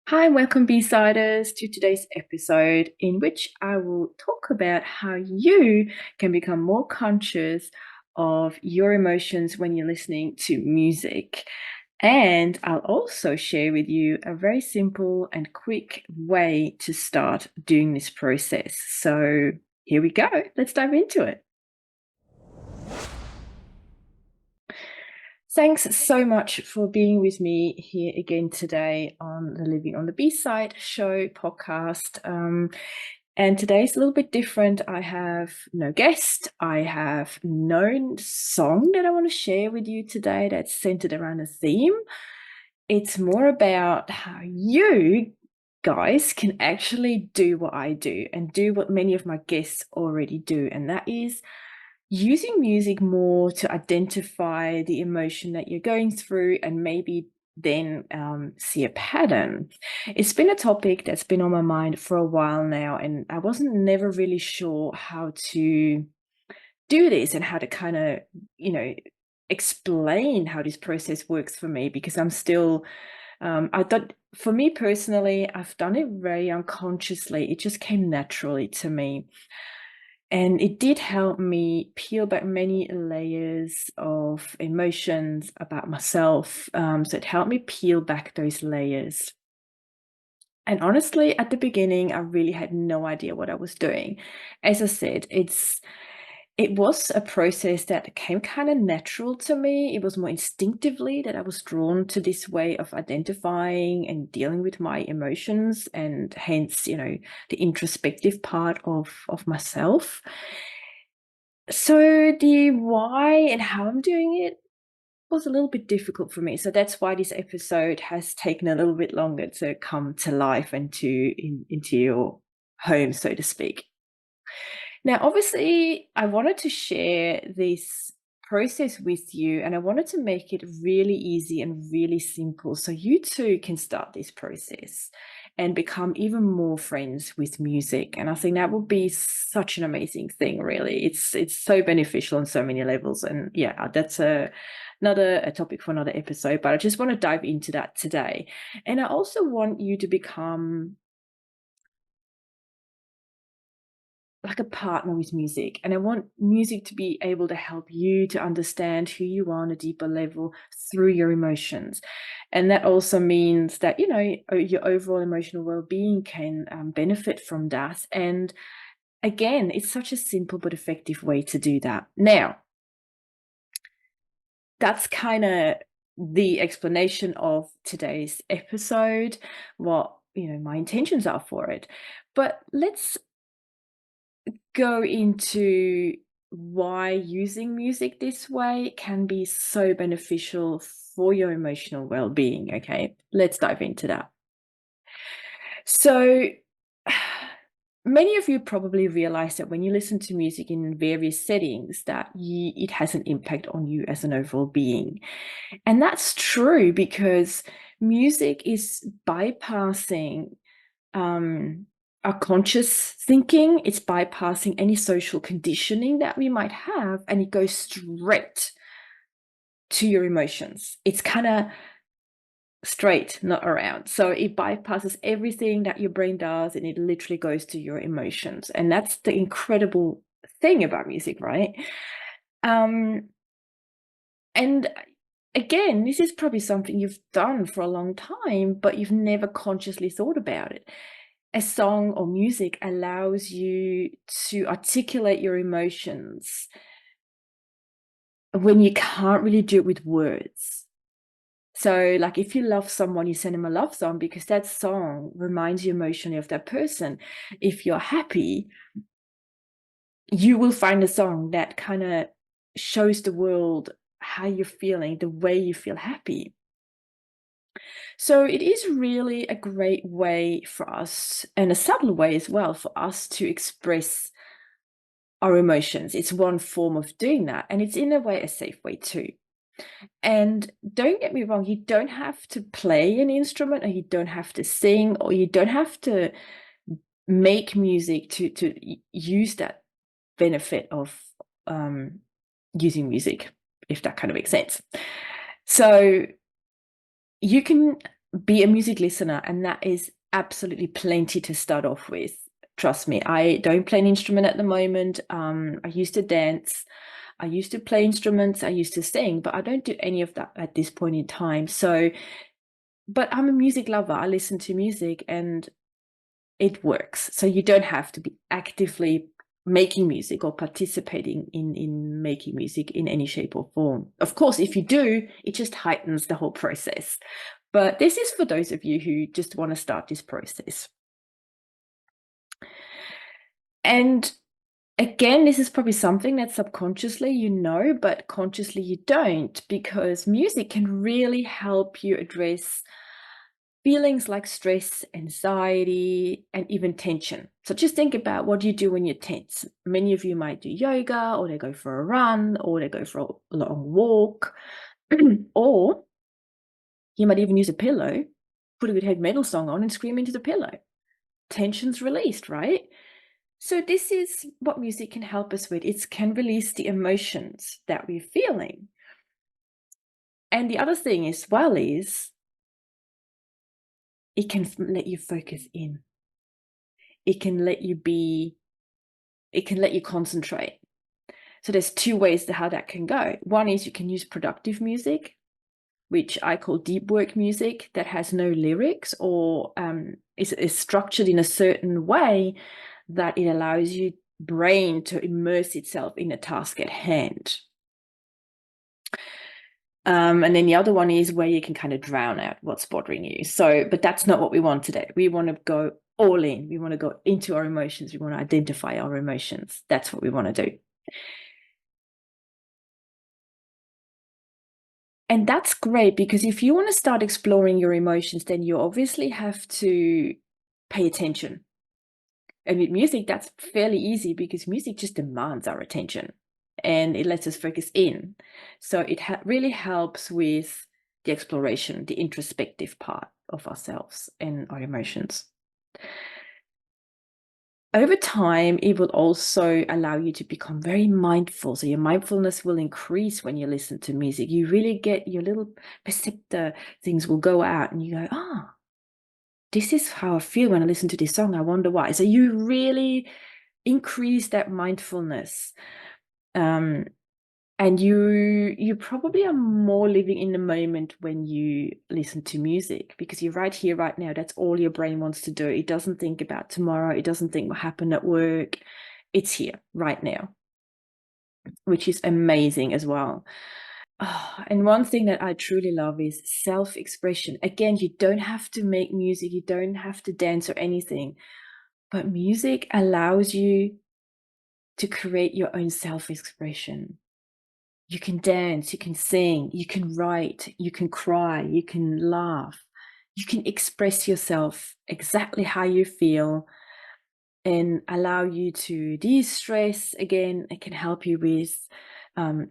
Hi, welcome B-Siders to today's episode in which I will talk about how you can become more conscious of your emotions when you're listening to music. And I'll also share with you a very simple and quick way to start doing this process. So here we go. Let's dive into it. Thanks so much for being with me here again today on the Living on the B-Side show podcast. And today's a little bit different. I have no guest. I have no song that I want to share with you today that's centered around a theme. It's more about how you guys can actually do what I do and do what many of my guests already do. And that is using music more to identify the emotion that you're going through and maybe then see a pattern. It's been a topic that's been on my mind for a while now, and I wasn't never really sure how to do this and how to kind of, explain how this process works for me because I'm still, I thought for me personally, I've done it very unconsciously. It just came naturally to me. And it did help me peel back many layers of emotions about myself. So it helped me peel back those layers. And honestly, at the beginning, I really had no idea what I was doing. As I said, it was a process that came kind of natural to me. It was more instinctively that I was drawn to this way of identifying and dealing with my emotions, and hence, the introspective part of myself. So the why and how I'm doing it was a little bit difficult for me. So that's why this episode has taken a little bit longer to come to life and into your home, so to speak. Now, obviously, I wanted to share this process with you, and I wanted to make it really easy and really simple so you too can start this process and become even more friends with music. And I think that would be such an amazing thing, really. It's so beneficial on so many levels. And yeah, that's another topic for another episode, but I just want to dive into that today. And I also want you to become like a partner with music, and I want music to be able to help you to understand who you are on a deeper level through your emotions. And that also means that your overall emotional well-being can benefit from that. And again, it's such a simple but effective way to do that. Now, that's kind of the explanation of today's episode, what my intentions are for it. But let's go into why using music this way can be so beneficial for your emotional well-being. Okay, let's dive into that. So many of you probably realize that when you listen to music in various settings that it has an impact on you as an overall being. And that's true because music is bypassing our conscious thinking. It's bypassing any social conditioning that we might have, and it goes straight to your emotions. It's kind of straight, not around. So it bypasses everything that your brain does, and it literally goes to your emotions. And that's the incredible thing about music, right? And again, this is probably something you've done for a long time, but you've never consciously thought about it. A song or music allows you to articulate your emotions when you can't really do it with words. So, like, if you love someone, you send them a love song because that song reminds you emotionally of that person. If you're happy, you will find a song that kind of shows the world how you're feeling, the way you feel happy. So it is really a great way for us, and a subtle way as well, for us to express our emotions. It's one form of doing that, and it's in a way a safe way too. And don't get me wrong, you don't have to play an instrument, or you don't have to sing, or you don't have to make music to use that benefit of using music, if that kind of makes sense. So you can be a music listener, and that is absolutely plenty to start off with. Trust me, I don't play an instrument at the moment. I used to dance, I used to play instruments, I used to sing, but I don't do any of that at this point in time. So, but I'm a music lover. I listen to music and it works. So you don't have to be actively making music or participating in making music in any shape or form. Of course, if you do, it just heightens the whole process. But this is for those of you who just want to start this process. And again, this is probably something that subconsciously you know, but consciously you don't, because music can really help you address feelings like stress, anxiety, and even tension. So just think about what you do when you're tense. Many of you might do yoga, or they go for a run, or they go for a long walk, or you might even use a pillow, put a good heavy metal song on, and scream into the pillow. Tension's released, right? So this is what music can help us with. It can release the emotions that we're feeling. And the other thing as well is it can let you focus in. It can let you concentrate. So there's two ways to how that can go. One is you can use productive music, which I call deep work music, that has no lyrics or is structured in a certain way that it allows your brain to immerse itself in a task at hand. And then the other one is where you can kind of drown out what's bothering you. So, but that's not what we want today. We want to go all in. We want to go into our emotions. We want to identify our emotions. That's what we want to do. And that's great, because if you want to start exploring your emotions, then you obviously have to pay attention. And with music, that's fairly easy because music just demands our attention and it lets us focus in. So it really helps with the exploration, the introspective part of ourselves and our emotions. Over time, it will also allow you to become very mindful. So your mindfulness will increase when you listen to music. You really get your little perceptor things will go out and you go, this is how I feel when I listen to this song. I wonder why. So you really increase that mindfulness. And you probably are more living in the moment when you listen to music, because you're right here, right now. That's all your brain wants to do. It doesn't think about tomorrow. It doesn't think what happened at work. It's here right now, which is amazing as well. Oh, and one thing that I truly love is self-expression. Again, you don't have to make music. You don't have to dance or anything, but music allows you to create your own self-expression. You can dance, you can sing, you can write, you can cry, you can laugh. You can express yourself exactly how you feel and allow you to de-stress. Again, it can help you with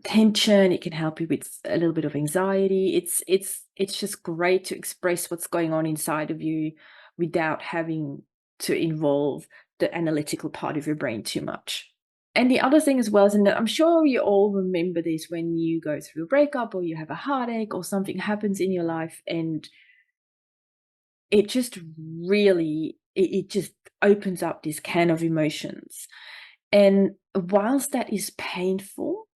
tension. It can help you with a little bit of anxiety. It's just great to express what's going on inside of you without having to involve the analytical part of your brain too much. And the other thing as well is, and I'm sure you all remember this, when you go through a breakup or you have a heartache or something happens in your life, and it just really, it just opens up this can of emotions. And whilst that is painful,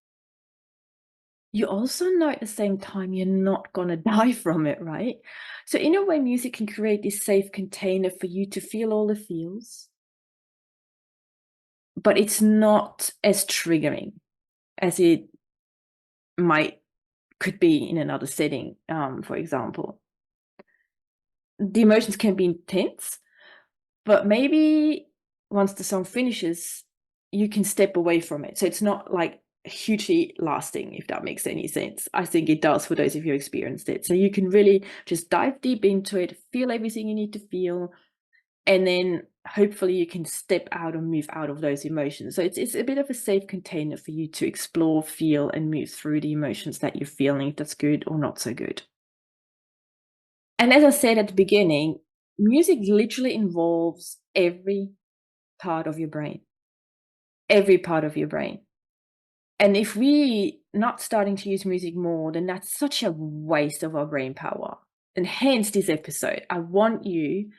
you also know at the same time you're not going to die from it, right? So in a way, music can create this safe container for you to feel all the feels, but it's not as triggering as it could be in another setting. For example, the emotions can be intense, but maybe once the song finishes, you can step away from it. So it's not like hugely lasting, if that makes any sense. I think it does for those of you who experienced it. So you can really just dive deep into it, feel everything you need to feel, and then hopefully you can step out and move out of those emotions. So it's a bit of a safe container for you to explore, feel, and move through the emotions that you're feeling, if that's good or not so good. And as I said at the beginning, music literally involves every part of your brain, every part of your brain. And if we not starting to use music more, then that's such a waste of our brain power. hence this episode, I want you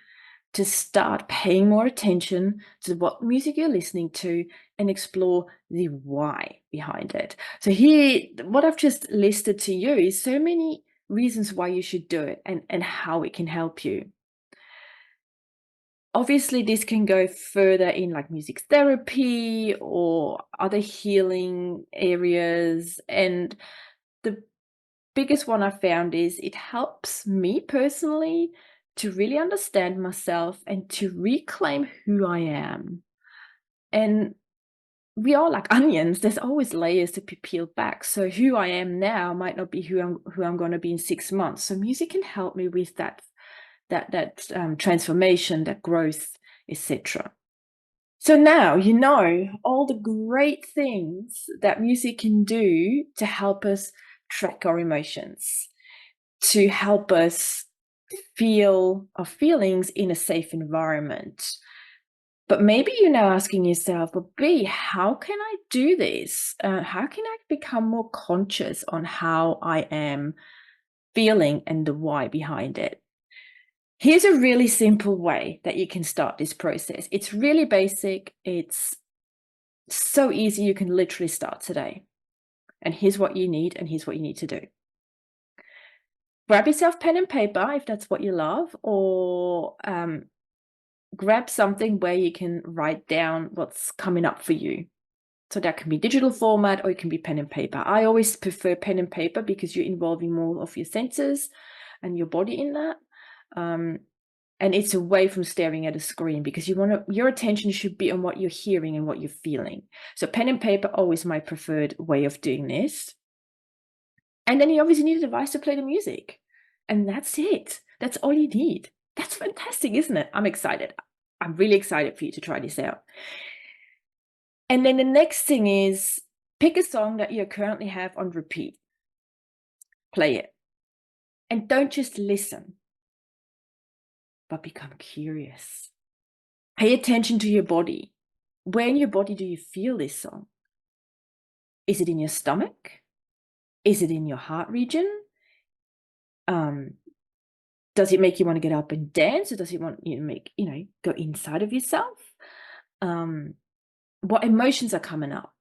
to start paying more attention to what music you're listening to and explore the why behind it. So here, what I've just listed to you is so many reasons why you should do it and how it can help you. Obviously, this can go further in like music therapy or other healing areas. And the biggest one I found is it helps me personally to really understand myself and to reclaim who I am. And we are like onions. There's always layers to be peeled back. So who I am now might not be who I'm going to be in 6 months. So music can help me with that transformation, that growth, etc. So now you know all the great things that music can do to help us track our emotions, to help us feel our feelings in a safe environment. But maybe you're now asking yourself, but B, how can I do this? How can I become more conscious on how I am feeling and the why behind it? Here's a really simple way that you can start this process. It's really basic. It's so easy. You can literally start today. And here's what you need, and here's what you need to do. Grab yourself pen and paper if that's what you love, or grab something where you can write down what's coming up for you. So that can be digital format or it can be pen and paper. I always prefer pen and paper because you're involving more of your senses and your body in that. And it's away from staring at a screen because your attention should be on what you're hearing and what you're feeling. So pen and paper, always my preferred way of doing this. And then you obviously need a device to play the music. And that's it. That's all you need. That's fantastic, isn't it? I'm excited. I'm really excited for you to try this out. And then the next thing is pick a song that you currently have on repeat. Play it. And don't just listen, but become curious. Pay attention to your body. Where in your body do you feel this song? Is it in your stomach? Is it in your heart region? Does it make you want to get up and dance, or does it want you to make, go inside of yourself? What emotions are coming up?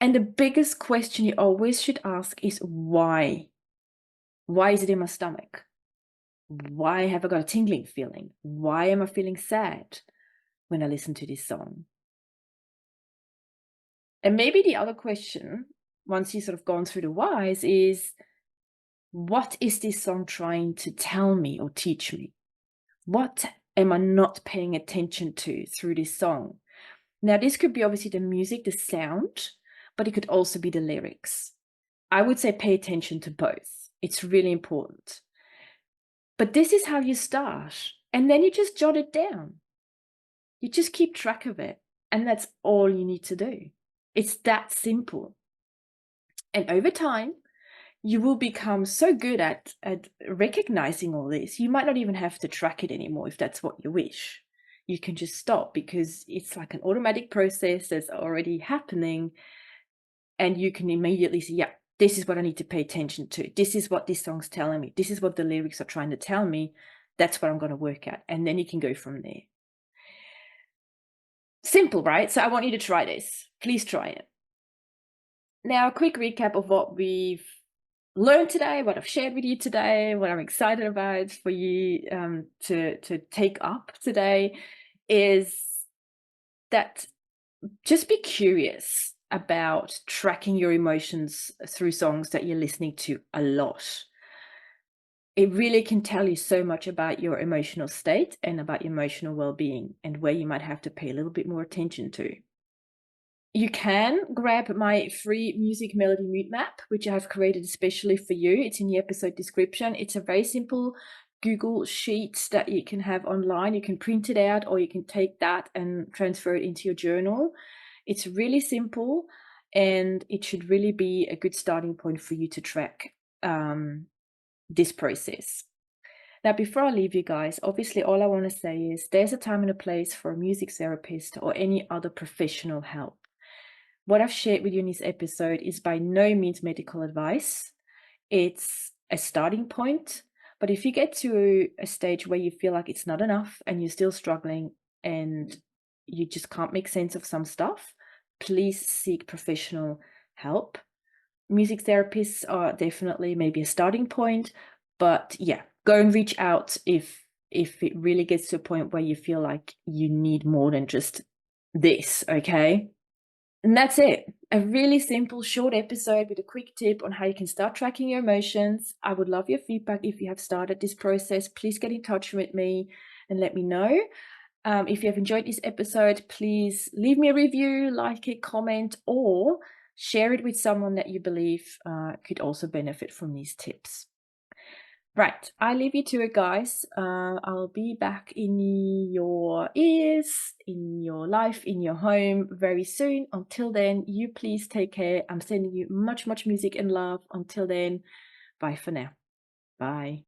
And the biggest question you always should ask is why? Why is it in my stomach? Why have I got a tingling feeling? Why am I feeling sad when I listen to this song? And maybe the other question, once you've sort of gone through the whys, is what is this song trying to tell me or teach me? What am I not paying attention to through this song? Now, this could be obviously the music, the sound, but it could also be the lyrics. I would say pay attention to both. It's really important. But this is how you start. And then you just jot it down. You just keep track of it. And that's all you need to do. It's that simple. And over time, you will become so good at recognizing all this. You might not even have to track it anymore if that's what you wish. You can just stop because it's like an automatic process that's already happening. And you can immediately see, yeah, this is what I need to pay attention to. This is what this song's telling me. This is what the lyrics are trying to tell me. That's what I'm going to work at. And then you can go from there. Simple, right? So I want you to try this. Please try it. Now, a quick recap of what we've learned today, what I've shared with you today, what I'm excited about for you to take up today is that just be curious about tracking your emotions through songs that you're listening to a lot. It really can tell you so much about your emotional state and about your emotional well-being and where you might have to pay a little bit more attention to. You can grab my free music melody mood map, which I have created especially for you. It's in the episode description. It's a very simple Google sheet that you can have online. You can print it out or you can take that and transfer it into your journal. It's really simple and it should really be a good starting point for you to track this process. Now, before I leave you guys, obviously all I want to say is there's a time and a place for a music therapist or any other professional help. What I've shared with you in this episode is by no means medical advice. It's a starting point, But if you get to a stage where you feel like it's not enough and you're still struggling and you just can't make sense of some stuff, please seek professional help. Music therapists are definitely maybe a starting point, but yeah, go and reach out if it really gets to a point where you feel like you need more than just this, okay? And that's it. A really simple, short episode with a quick tip on how you can start tracking your emotions. I would love your feedback if you have started this process. Please get in touch with me and let me know. If you have enjoyed this episode, please leave me a review, like it, comment, or share it with someone that you believe could also benefit from these tips. Right, I leave you to it, guys. I'll be back in your ears, in your life, in your home very soon. Until then, you please take care. I'm sending you much, much music and love. Until then, bye for now. Bye.